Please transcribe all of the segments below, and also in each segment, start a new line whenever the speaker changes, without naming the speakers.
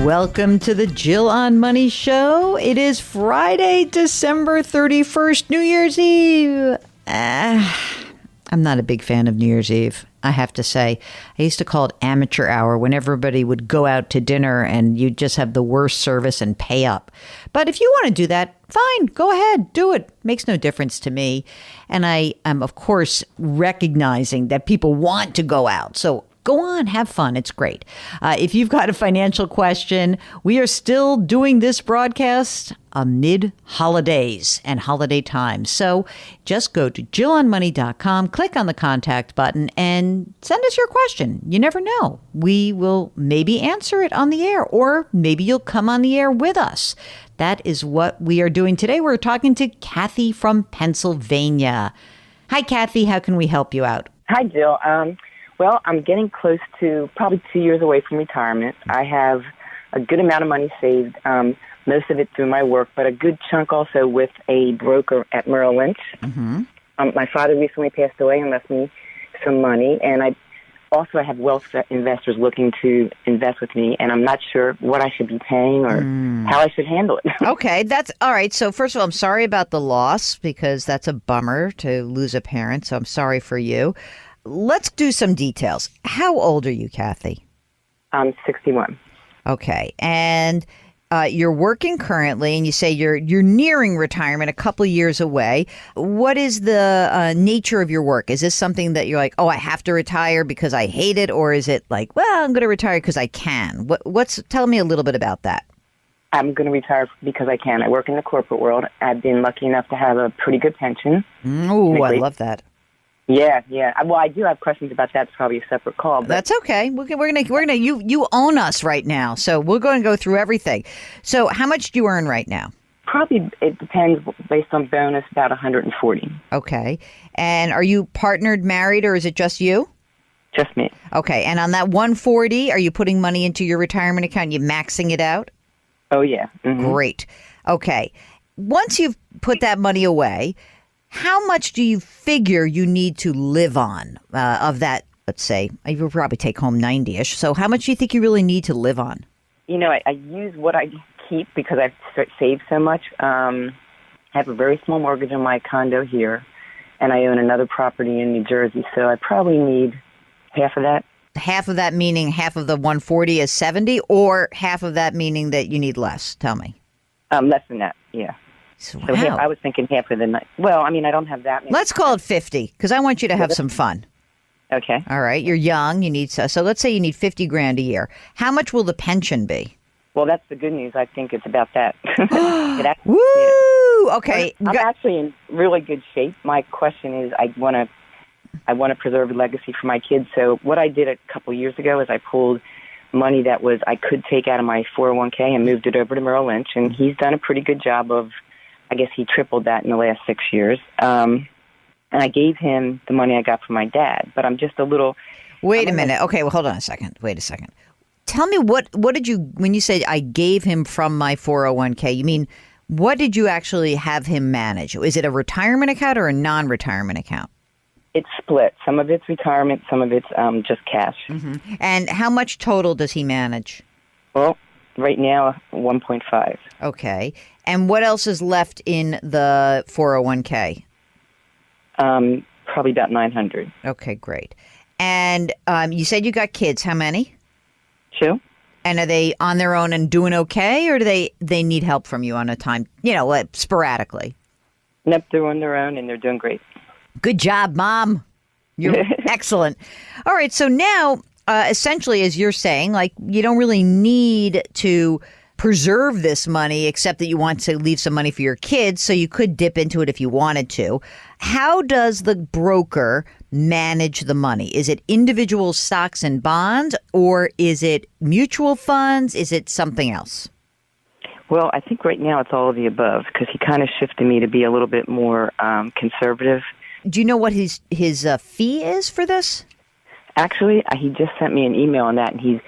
Welcome to the Jill on Money Show. It is Friday, December 31st, New Year's Eve. I'm not a big fan of New Year's Eve, I have to say. I used to call it amateur hour when everybody would go out to dinner and you'd just have the worst service and pay up. But if you want to do that, fine, go ahead, do it. Makes no difference to me. And I am, of course, recognizing that people want to go out. So go on, have fun. It's great. If you've got a financial question, we are still doing this broadcast amid holidays and holiday times. So just go to JillOnMoney.com, click on the contact button, and send us your question. You never know. We will maybe answer it on the air, or maybe you'll come on the air with us. That is what we are doing today. We're talking to Kathy from Pennsylvania. Hi, Kathy. How can we help you out?
Hi, Jill. Well, I'm getting close to probably 2 years away from retirement. I have a good amount of money saved, most of it through my work, but a good chunk also with a broker at Merrill Lynch. Mm-hmm. My father recently passed away and left me some money, and I have wealth investors looking to invest with me, and I'm not sure what I should be paying or how I should handle it.
Okay, that's all right. So first of all, I'm sorry about the loss, because that's a bummer to lose a parent, so I'm sorry for you. Let's do some details. How old are you, Kathy?
I'm 61.
Okay. And you're working currently, and you say you're nearing retirement, a couple of years away. What is the nature of your work? Is this something that you're like, oh, I have to retire because I hate it? Or is it like, well, I'm going to retire because I can? Tell me a little bit about that.
I'm going to retire because I can. I work in the corporate world. I've been lucky enough to have a pretty good pension.
Oh, I love that.
Yeah. Well, I do have questions about that. It's probably a separate call. But
that's okay. We're gonna. You own us right now, so we're going to go through everything. So, how much do you earn right now?
Probably it depends based on bonus. About 140.
Okay. And are you partnered, married, or is it just you?
Just me.
Okay. And on that 140, are you putting money into your retirement account? You maxing it out?
Oh yeah. Mm-hmm.
Great. Okay. Once you've put that money away, how much do you figure you need to live on of that? Let's say you'll probably take home 90-ish. So how much do you think you really need to live on?
You know, I use what I keep because I've saved so much. I have a very small mortgage on my condo here, and I own another property in New Jersey. So I probably need half of that.
Half of that meaning half of the 140 is 70, or half of that meaning that you need less? Tell me.
Less than that, yeah.
So
half, I was thinking half of the night. Well, I mean, I don't have that many.
Let's call it 50, because I want you to have some fun.
Okay.
All right. You're young. You need so let's say you need $50,000 a year. How much will the pension be?
Well, that's the good news. I think it's about that.
Woo! Yeah. Okay.
I'm actually in really good shape. My question is, I want to preserve a legacy for my kids. So what I did a couple years ago is I pulled money that I could take out of my 401k and moved it over to Merrill Lynch, and he's done a pretty good job of. I guess he tripled that in the last 6 years. And I gave him the money I got from my dad, but I'm just a little...
Wait a minute. Okay, well, hold on a second. Wait a second. Tell me, what did you, when you say I gave him from my 401k, you mean, what did you actually have him manage? Is it a retirement account or a non-retirement account?
It's split. Some of it's retirement, some of it's just cash.
Mm-hmm. And how much total does he manage?
Well, right now, 1.5.
Okay. And what else is left in the 401k?
Probably about 900.
Okay, great. And you said you got kids. How many?
2.
And are they on their own and doing okay, or do they need help from you on a time, like sporadically?
Nope, they're on their own and they're doing great.
Good job, Mom. You're excellent. All right, so now, essentially, as you're saying, like, you don't really need to preserve this money, except that you want to leave some money for your kids, so you could dip into it if you wanted to. How does the broker manage the money? Is it individual stocks and bonds, or is it mutual funds? Is it something else?
Well, I think right now it's all of the above, because he kind of shifted me to be a little bit more conservative.
Do you know what his fee is for this?
Actually, he just sent me an email on that, and he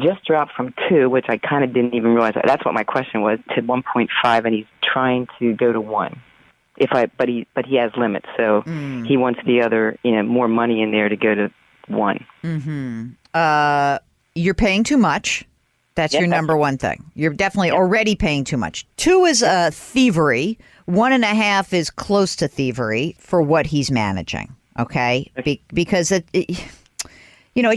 just dropped from 2, which I kind of didn't even realize. That's what my question was, to 1.5, and he's trying to go to 1. But he has limits, so he wants the other, more money in there to go to 1.
Mm-hmm. You're paying too much. That's your number one thing. You're definitely already paying too much. 2 is thievery. 1.5 is close to thievery for what he's managing. Okay, because it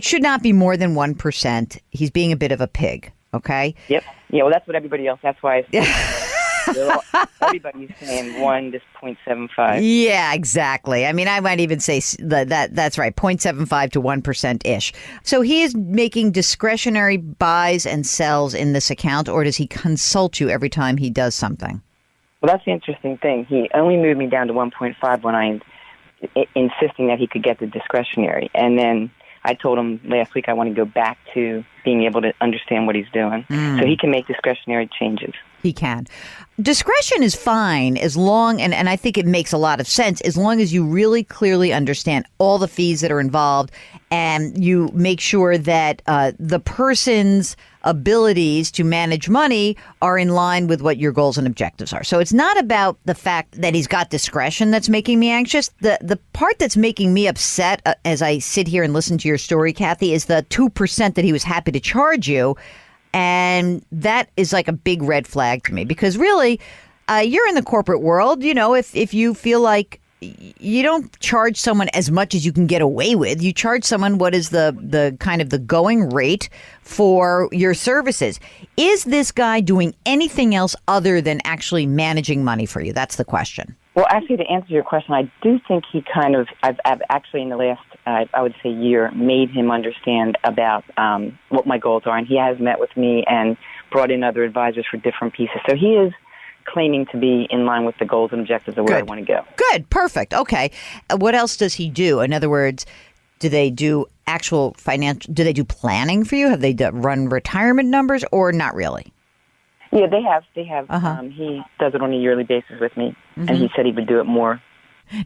should not be more than 1%. He's being a bit of a pig. Okay.
Yep. Yeah. Well, that's what everybody else. That's why. Everybody's saying 1 to 0.75.
Yeah, exactly. I mean, I might even say that's right, 0.75 to 1% ish. So he is making discretionary buys and sells in this account, or does he consult you every time he does something?
Well, that's the interesting thing. He only moved me down to 1.5 when I insisting that he could get the discretionary, and then I told him last week I want to go back to being able to understand what he's doing, so he can make discretionary changes.
He can. Discretion is fine as long, and I think it makes a lot of sense, as long as you really clearly understand all the fees that are involved and you make sure that the person's abilities to manage money are in line with what your goals and objectives are. So it's not about the fact that he's got discretion that's making me anxious. The part that's making me upset as I sit here and listen to your story, Kathy, is the 2% that he was happy to charge you. And that is like a big red flag to me, because really, you're in the corporate world. If you feel like you don't charge someone as much as you can get away with, you charge someone what is the kind of the going rate for your services. Is this guy doing anything else other than actually managing money for you? That's the question.
Well, actually, to answer your question, I do think he kind of, I've actually in the last, I would say year, made him understand about what my goals are. And he has met with me and brought in other advisors for different pieces. So he is claiming to be in line with the goals and objectives of where I want to go.
Good. Perfect. Okay. What else does he do? In other words, do they do actual do they do planning for you? Have they run retirement numbers or not really?
Yeah, they have. He does it on a yearly basis with me, and he said he would do it more.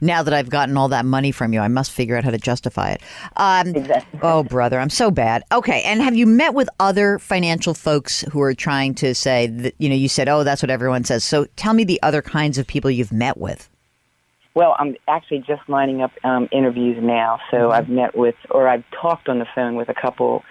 Now that I've gotten all that money from you, I must figure out how to justify it.
Exactly.
Oh, brother, I'm so bad. Okay, and have you met with other financial folks who are trying to say that, you said, oh, that's what everyone says. So tell me the other kinds of people you've met with.
Well, I'm actually just lining up interviews now. So I've met with, or I've talked on the phone with a couple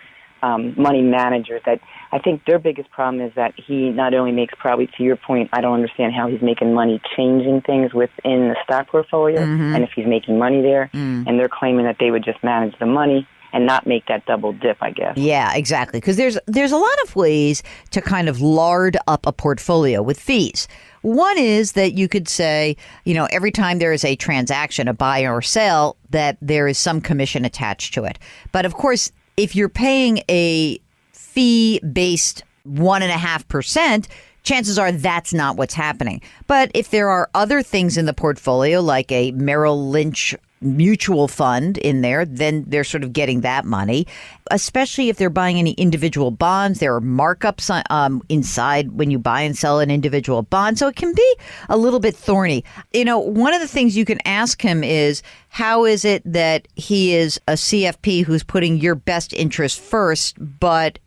money managers that I think their biggest problem is that he not only makes, probably to your point, I don't understand how he's making money changing things within the stock portfolio and if he's making money there. And they're claiming that they would just manage the money and not make that double dip, I guess. Yeah,
exactly. Because there's a lot of ways to kind of lard up a portfolio with fees. One is that you could say, every time there is a transaction, a buy or sell, that there is some commission attached to it. But of course, if you're paying a fee-based 1.5%, chances are that's not what's happening. But if there are other things in the portfolio, like a Merrill Lynch mutual fund in there, then they're sort of getting that money, especially if they're buying any individual bonds. There are markups inside when you buy and sell an individual bond. So it can be a little bit thorny. One of the things you can ask him is, how is it that he is a CFP who's putting your best interest first, but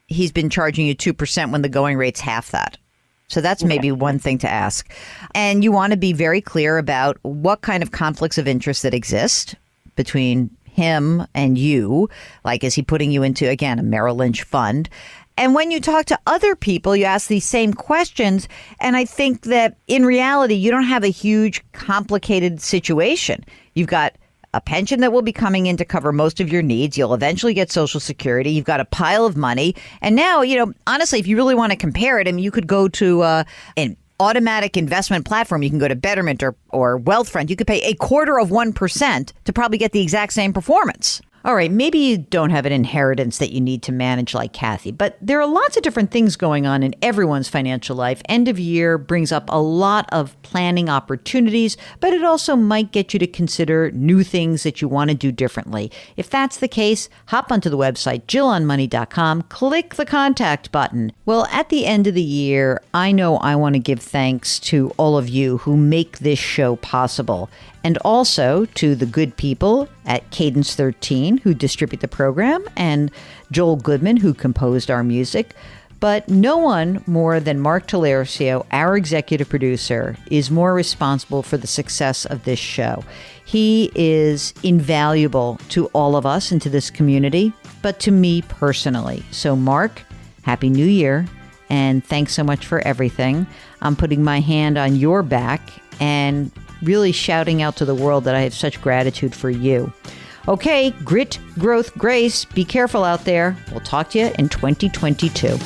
he's been charging you 2% when the going rate's half that? So that's maybe one thing to ask. And you want to be very clear about what kind of conflicts of interest that exist between him and you. Like, is he putting you into, again, a Merrill Lynch fund? And when you talk to other people, you ask these same questions. And I think that in reality, you don't have a huge, complicated situation. You've got a pension that will be coming in to cover most of your needs. You'll eventually get Social Security. You've got a pile of money. And now, honestly, if you really want to compare it, you could go to an automatic investment platform. You can go to Betterment or Wealthfront. You could pay 0.25% to probably get the exact same performance. All right, maybe you don't have an inheritance that you need to manage like Kathy, but there are lots of different things going on in everyone's financial life. End of year brings up a lot of planning opportunities, but it also might get you to consider new things that you want to do differently. If that's the case, hop onto the website, JillOnMoney.com, click the contact button. Well, at the end of the year, I know I want to give thanks to all of you who make this show possible. And also to the good people at Cadence 13 who distribute the program, and Joel Goodman who composed our music. But no one more than Mark Talercio, our executive producer, is more responsible for the success of this show. He is invaluable to all of us and to this community, but to me personally. So Mark, Happy New Year, and thanks so much for everything. I'm putting my hand on your back and really shouting out to the world that I have such gratitude for you. Okay, grit, growth, grace. Be careful out there. We'll talk to you in 2022.